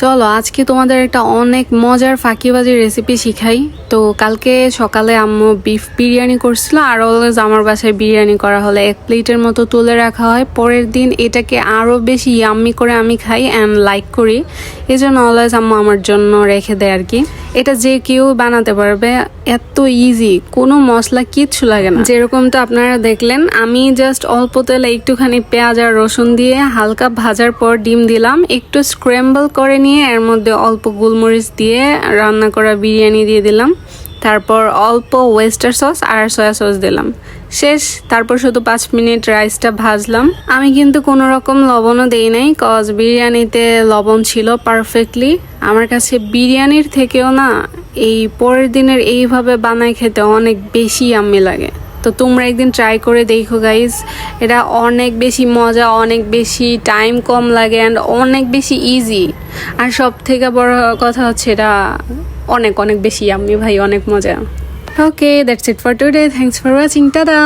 চলো আজকে তোমাদের একটা অনেক মজার ফাঁকিবাজি রেসিপি শিখাই। তো কালকে সকালে আম্মু বিফ বিরিয়ানি করছিল, আর অলওয়েজ আমার বাসায় বিরিয়ানি করা হলে 1 প্লেটের মতো তুলে রাখা হয়। পরের দিন এটাকে আরও বেশি ইয়াম্মি করে আমি খাই অ্যান্ড লাইক করি, এই জন্য অলওয়েজ আম্মু আমার জন্য রেখে দেয় আর কি। এটা যে কেউ বানাতে পারবে, এত ইজি, কোনো মশলা কিচ্ছু লাগে না। যেরকম তো আপনারা দেখলেন, আমি জাস্ট অল্প তেলে একটুখানি পেঁয়াজ আর রসুন দিয়ে হালকা ভাজার পর ডিম দিলাম, একটু স্ক্র্যাম্বল করে নিয়ে এর মধ্যে অল্প গোলমরিচ দিয়ে রান্না করা বিরিয়ানি দিয়ে দিলাম, তারপর অল্প ওয়েস্টার সস আর সয়া সস দিলাম, শেষ। তারপর শুধু 5 মিনিট রাইসটা ভাজলাম। আমি কিন্তু কোনো রকম লবণও দেই নাই, কজ বিরিয়ানিতে লবণ ছিল পারফেক্টলি। আমার কাছে বিরিয়ানির থেকেও না এই পরের দিনের এইভাবে বানায় খেতে অনেক বেশি ইয়াম্মি লাগে। তো তোমরা একদিন ট্রাই করে দেখো গাইজ, এটা অনেক বেশি মজা, অনেক বেশি টাইম কম লাগে অ্যান্ড অনেক বেশি ইজি। আর সব থেকে বড় কথা হচ্ছে এটা অনেক অনেক বেশি ইয়াম্মি ভাই, অনেক মজা। Okay, that's it for today, thanks for watching, tata.